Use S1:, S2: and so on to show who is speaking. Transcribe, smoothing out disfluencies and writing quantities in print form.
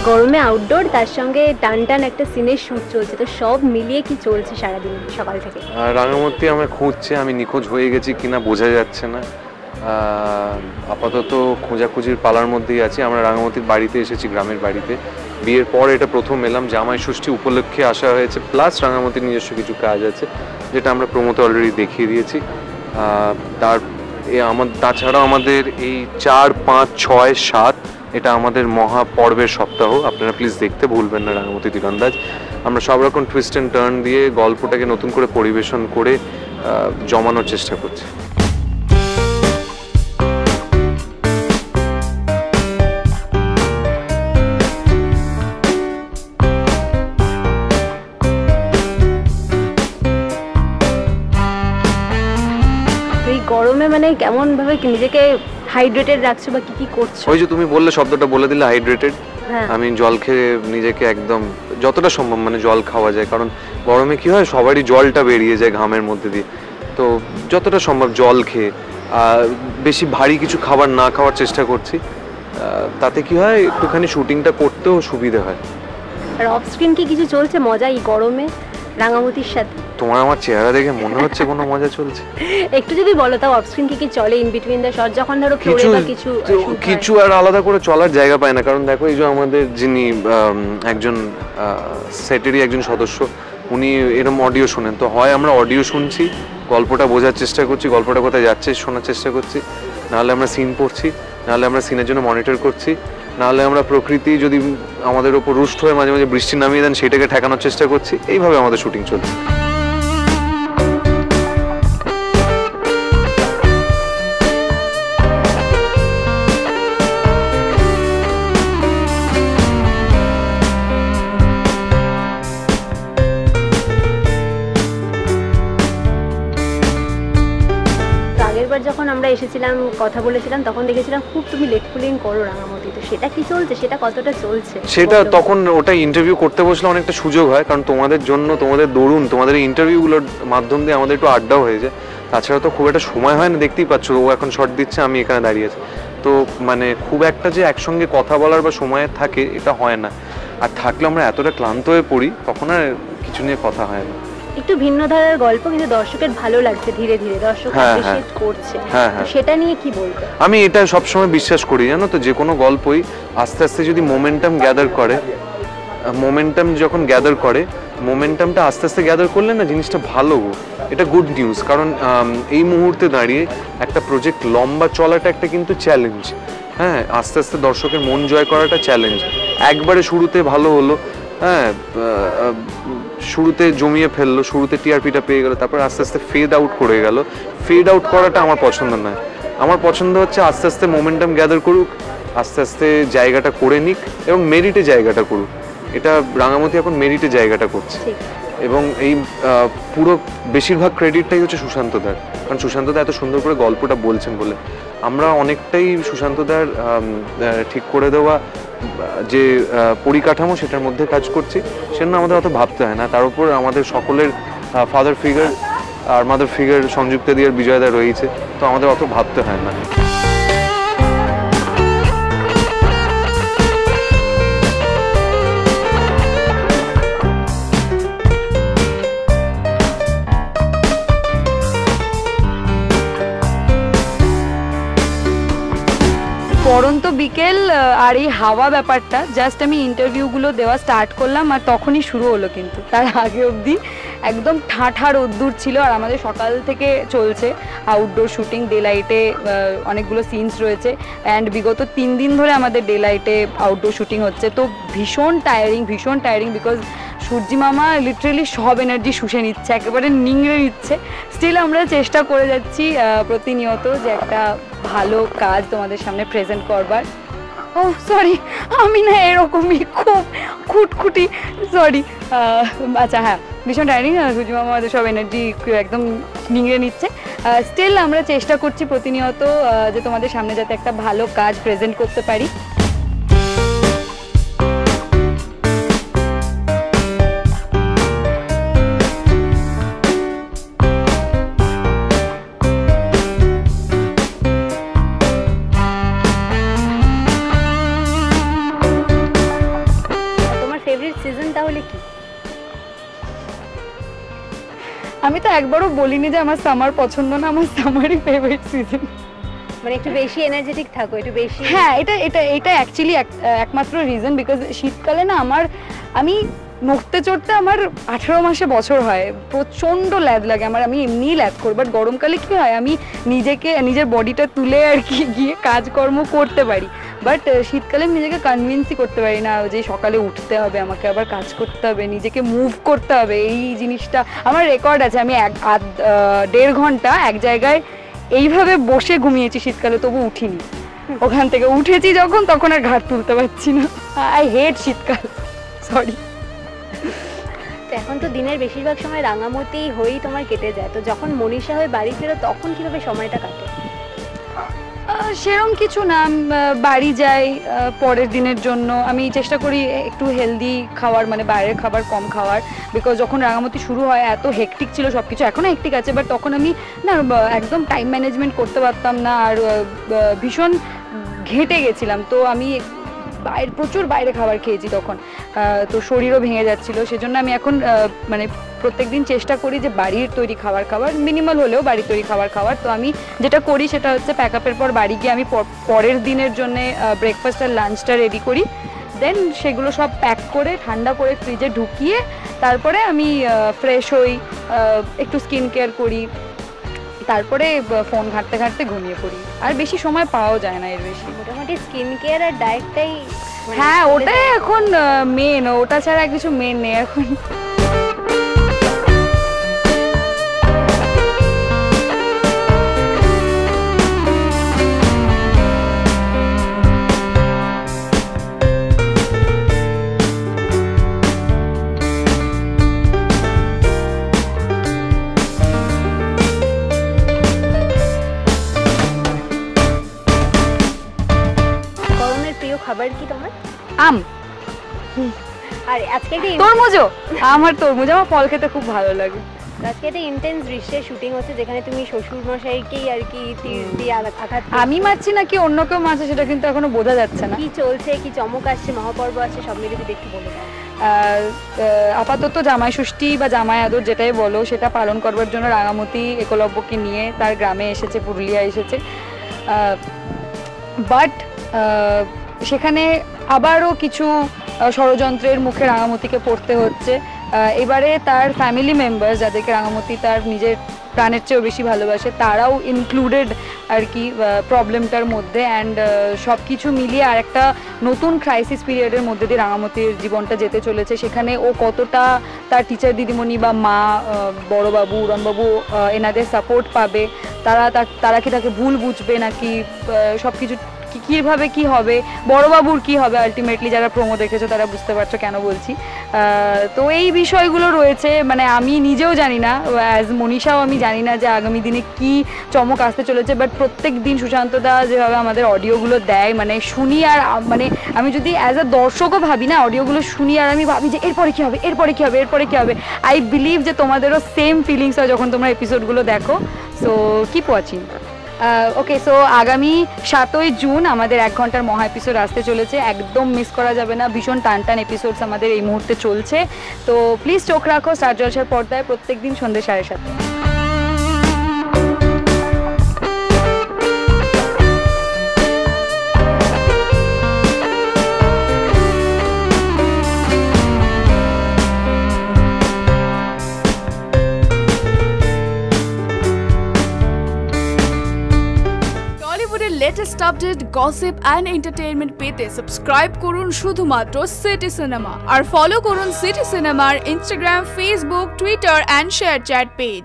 S1: গরমে আউটডোর, তার সঙ্গে টান টান একটা সিনের শ্যুট চলছে, তো সব মিলিয়ে কি চলছে সারাদিন সকাল থেকে?
S2: রাঙামতি আমরা খুঁজছে, আমি নিখোঁজ হয়ে গেছি কিনা বোঝা যাচ্ছে না। আপাতত খোঁজাখুঁজির পালার মধ্যেই আছি। আমরা রাঙামতির বাড়িতে এসেছি, গ্রামের বাড়িতে। বিয়ের পর এটা প্রথম এলাম, জামাই ষষ্ঠী উপলক্ষে আসা হয়েছে, প্লাস রাঙামতির নিজস্ব কিছু কাজ আছে যেটা আমরা প্রমোতে অলরেডি দেখিয়ে দিয়েছি। তাছাড়াও আমাদের এই 4, 5, 6, 7 এটা আমাদের মহা পর্বের সপ্তাহ। আপনারা প্লিজ দেখতে ভুলবেন না রাঙামতি তীরন্দাজ। আমরা সব রকম টুইস্ট অ্যান্ড টার্ন দিয়ে গল্পটাকে নতুন করে পরিবেশন করে জমানোর চেষ্টা করছি।
S1: গরমে মানে কেমন ভাবে নিজেকে হাইড্রেটেড রাখছো বা কি কি করছো?
S2: ওই যে তুমি বললে, শব্দটা বলে দিলে, হাইড্রেটেড। আমি জল খেয়ে নিজেকে একদম যতটা সম্ভব মানে জল খাওয়া যায়, কারণ গরমে কি হয় সবারই জলটা বেরিয়ে যায় ঘামের মধ্যে দিয়ে। তো যতটা সম্ভব জল খেয়ে বেশি ভারী কিছু খাবার না খাওয়ার চেষ্টা করছি। তাতে কি হয় একটুখানি শুটিংটা করতেও সুবিধা হয়।
S1: আর অফ স্ক্রিন কি কিছু চলছে মজা এই গরমে রাঙামতির সাথে?
S2: তোমার আমার চেহারা দেখে মনে হচ্ছে কোনো মজা চলছে?
S1: একটু যদি বলো তাও, অফ স্ক্রিন কি চলে ইন বিটুইন দ্য শট, যখন ধরো ফ্লোরে বা
S2: কিছু আর আলাদা করে চলার জায়গা পায় না। কারণ দেখো, এই যে আমাদের যিনি একজন সেটেরই একজন সদস্য, উনি এরকম অডিও শোনেন। তো হয় আমরা অডিও শুনছি, গল্পটা বোঝার চেষ্টা করছি, গল্পটা কোথায় যাচ্ছে শোনার চেষ্টা করছি, নাহলে আমরা সিন পড়ছি, নাহলে আমরা সিনের জন্য মনিটর করছি, নাহলে আমরা প্রকৃতি যদি আমাদের ওপর রুষ্ট হয়ে মাঝে মাঝে বৃষ্টি নামিয়ে দেন সেটাকে ঠেকানোর চেষ্টা করছি। এইভাবে আমাদের শুটিং চলছে।
S1: যখন আমরা এসেছিলাম কথা বলেছিলাম তখন দেখেছিলাম খুব তুমি লেট পুলিং করো রাঙামতি, তো সেটা কি চলছে, সেটা কতটা চলছে?
S2: সেটা তখন ওটা ইন্টারভিউ করতে বসলে অনেকটা সুযোগ হয়, কারণ তোমাদের জন্য, তোমাদের দরুন, তোমাদের এই ইন্টারভিউগুলোর মাধ্যম দিয়ে আমাদের একটু আড্ডাও হয়ে যায়। তাছাড়া তো খুব একটা সময় হয় না, দেখতেই পাচ্ছ ও এখন শর্ট দিচ্ছে, আমি এখানে দাঁড়িয়ে আছি। তো মানে খুব একটা যে একসঙ্গে কথা বলার বা সময় থাকে এটা হয় না। আর থাকলে আমরা এতটা ক্লান্ত হয়ে পড়ি, তখন আর কিছু নিয়ে কথা হয় না।
S1: একটু ভিন্ন ধারার গল্প, কিন্তু দর্শকের ভালো লাগছে, ধীরে ধীরে দর্শক অ্যাপ্রিশিয়েট করছে, সেটা নিয়ে কি বলবো?
S2: আমি এটা সবসময় বিশ্বাস করি, জানো তো, যে কোনো গল্পই আস্তে আস্তে যদি মোমেন্টাম গ্যাদার করে, মোমেন্টামটা আস্তে আস্তে গ্যাদার করলে না জিনিসটা ভালো, এটা গুড নিউজ। কারণ এই মুহূর্তে দাঁড়িয়ে একটা প্রজেক্ট লম্বা চলাটা একটা কিন্তু চ্যালেঞ্জ। হ্যাঁ, আস্তে আস্তে দর্শকের মন জয় করাটা চ্যালেঞ্জ। একবারে শুরুতে ভালো হলো, হ্যাঁ, শুরুতে জমিয়ে ফেললো, শুরুতে টিআরপিটা পেয়ে গেলো, তারপর আস্তে আস্তে ফেড আউট করে গেল। ফেড আউট করাটা আমার পছন্দ নয়। আমার পছন্দ হচ্ছে আস্তে আস্তে মোমেন্টাম গ্যাদার করুক, আস্তে আস্তে জায়গাটা করে নিক এবং মেরিটে জায়গাটা করুক। এটা রাঙামতি এখন মেরিটে জায়গাটা করছে, এবং এই পুরো বেশিরভাগ ক্রেডিটটাই হচ্ছে সুশান্ত দার। কারণ সুশান্ত দা এত সুন্দর করে গল্পটা বলছেন বলে আমরা অনেকটাই সুশান্ত দার ঠিক করে দেওয়া যে পরিকাঠামো সেটার মধ্যে কাজ করছি, সেজন্য আমাদের অত ভাবতে হয় না। তার উপর আমাদের সকলের ফাদার ফিগার আর মাদার ফিগার সংযুক্তা দি আর বিজয় দা রয়েছে, তো আমাদের অত ভাবতে হয় না।
S3: পরন্ত বিকেল আর এই হাওয়া ব্যাপারটা, জাস্ট আমি ইন্টারভিউগুলো দেওয়া স্টার্ট করলাম আর তখনই শুরু হলো, কিন্তু তার আগে অবধি একদম ঠাঠা রোদ্দুর ছিল। আর আমাদের সকাল থেকে চলছে আউটডোর শুটিং, ডে লাইটে অনেকগুলো সিনস রয়েছে, অ্যান্ড বিগত 3 দিন ধরে আমাদের ডে লাইটে আউটডোর শুটিং হচ্ছে। তো ভীষণ টায়ারিং, বিকজ সূর্যি মামা লিটারেলি সব এনার্জি শুষে নিচ্ছে, একেবারে নিংড়ে নিচ্ছে। স্টিল আমরা চেষ্টা করে যাচ্ছি প্রতিনিয়ত যে একটা ভালো কাজ তোমাদের সামনে প্রেজেন্ট করবার। ও সরি, আমি না এরকমই খুব খুটখুটি, সরি। আচ্ছা হ্যাঁ, ভীষণ টায়ারিং, সূর্যি মামা আমাদের সব এনার্জি একদম নিংড়ে নিচ্ছে। স্টিল আমরা চেষ্টা করছি প্রতিনিয়ত যে তোমাদের সামনে যাতে একটা ভালো কাজ প্রেজেন্ট করতে পারি। আমি তো একবারও বলিনি যে আমার সামার পছন্দ না, আমার সামারই ফেভারিট সিজন।
S1: মানে একটু বেশি এনার্জেটিক থাকো, একটু বেশি।
S3: হ্যাঁ, এটা অ্যাকচুয়ালি একমাত্র রিজন, বিকজ শীতকালে না আমি নড়তে চড়তে আমার 18 মাসে বছর হয়, প্রচণ্ড ল্যাদ লাগে আমার, আমি এমনিই ল্যাদ করি। বাট গরমকালে কী হয়, আমি নিজের বডিটা তুলে আর কি গিয়ে কাজকর্ম করতে পারি। বাট শীতকালে আমি নিজেকে কনভিন্সই করতে পারি না যে সকালে উঠতে হবে, আমাকে আবার কাজ করতে হবে, নিজেকে মুভ করতে হবে। এই জিনিসটা আমার রেকর্ড আছে, আমি 1.5 ঘন্টা এক জায়গায় এইভাবে বসে ঘুমিয়েছি শীতকালে, তবু উঠিনি। ওখান থেকে উঠেছি যখন, তখন আর ঘাট তুলতে পারছি না। আই হেট শীতকাল, সরি।
S1: তো এখন তো দিনের বেশিরভাগ সময় রাঙামাটি হয়েই তোমার কেটে যায়, তো যখন মনীষা হয়ে বাড়ি ফেরো তখন কিভাবে সময়টা কাটে?
S3: সেরকম কিছু না, বাড়ি যাই পরের দিনের জন্য। আমি চেষ্টা করি একটু হেলদি খাওয়ার, মানে বাইরের খাবার কম খাওয়ার, বিকজ যখন রাঙামাটি শুরু হয় এত হেকটিক ছিল সব কিছু, এখনও হেকটিক আছে, বাট তখন আমি না একদম টাইম ম্যানেজমেন্ট করতে পারতাম না, আর ভীষণ ঘেঁটে গেছিলাম। তো আমি প্রচুর বাইরে খাবার খেয়েছি তখন, তো শরীরও ভেঙে যাচ্ছিলো। সেজন্য আমি এখন মানে প্রত্যেকদিন চেষ্টা করি যে বাড়ির তৈরি খাবার মিনিমাল হলেও বাড়ির তৈরি খাওয়ার। তো আমি যেটা করি সেটা হচ্ছে প্যাক আপের পর বাড়ি গিয়ে আমি পরের দিনের জন্য ব্রেকফাস্ট আর লাঞ্চটা রেডি করি, দেন সেগুলো সব প্যাক করে ঠান্ডা করে ফ্রিজে ঢুকিয়ে তারপরে আমি ফ্রেশ হই, একটু স্কিন কেয়ার করি, তারপরে ফোন ঘাঁটতে ঘাঁটতে ঘুমিয়ে পড়ি। আর বেশি সময় পাওয়াও যায় না এর বেশি।
S1: মোটামুটি স্কিন কেয়ার আর ডায়েটটাই।
S3: হ্যাঁ, ওটাই এখন মেন, ওটা ছাড়া কিছু মেন নেই এখন।
S1: খাবার কি তোমার?
S3: আম।
S1: আর আজকে একটা
S3: তরমুজও, আমার ফল খেতে খুব ভালো লাগে।
S1: আজকে একটা ইন্টেন্স দৃশ্যের শুটিং হচ্ছে, যেখানে তুমি শ্বশুর মশাইকেই আর কি তীর দিয়ে আঘাত।
S3: আমি মারছি না কি অন্য কেউ মারছে সেটা কিন্তু এখনো বোঝা যাচ্ছে না।
S1: কি চলছে, কি চমক আসছে, মহাপর্ব আছে, সব মিলে যদি একটু বলে দাও।
S3: আপাতত জামাই ষষ্ঠী বা জামাই আদর যেটাই বলো, সেটা পালন করবার জন্য রাঙামাটি একলব্যকে নিয়ে তার গ্রামে এসেছে, পুরুলিয়া এসেছে। বাট সেখানে আবারও কিছু ষড়যন্ত্রের মুখে রাঙামাটিকে পড়তে হচ্ছে। এবারে তার ফ্যামিলি মেম্বার, যাদেরকে রাঙামাটি তার নিজের প্রাণের চেয়েও বেশি ভালোবাসে, তারাও ইনক্লুডেড আর কি প্রবলেমটার মধ্যে। অ্যান্ড সব কিছু মিলিয়ে আর একটা নতুন ক্রাইসিস পিরিয়ডের মধ্যে দিয়ে রাঙামাটির জীবনটা যেতে চলেছে। সেখানে ও কতটা তার টিচার দিদিমণি বা মা, বড়বাবু, উড়নবাবু এনাদের সাপোর্ট পাবে, তারা কি তাকে ভুল বুঝবে নাকি, সব কিছু কীভাবে কি হবে, বড়বাবুর কি হবে আলটিমেটলি, যারা প্রোমো দেখেছো তারা বুঝতে পারছো কেন বলছি। তো এই বিষয়গুলো রয়েছে, মানে আমি নিজেও জানি না, অ্যাজ মনীষাও আমি জানি না যে আগামী দিনে কি চমক আসতে চলেছে। বাট প্রত্যেক দিন সুশান্তদা যেভাবে আমাদের অডিওগুলো দেয়, মানে শুনি, আর মানে আমি যদি অ্যাজ আ দর্শকও ভাবি না, অডিওগুলো শুনি আর আমি ভাবি যে এরপরে কী হবে, এরপরে কী হবে, এরপরে কী হবে। আই বিলিভ যে তোমাদেরও সেম ফিলিংস হয় যখন তোমরা এপিসোডগুলো দেখো। So keep watching. Okay, so আগামী 7ই জুন আমাদের 1 ঘন্টার মহা এপিসোড আসতে চলেছে, একদম মিস করা যাবে না। ভীষণ টান এপিসোডস আমাদের এই মুহূর্তে চলছে, তো প্লিজ চোখ রাখো স্টার জলসার পর্দায় প্রত্যেকদিন সন্ধ্যে 7:30।
S4: Latest update, gossip and entertainment পেতে সাবস্ক্রাইব করুন শুধুমাত্র সিটি সিনেমা, আর ফলো করুন সিটি সিনেমার Instagram, Facebook, Twitter and share chat page.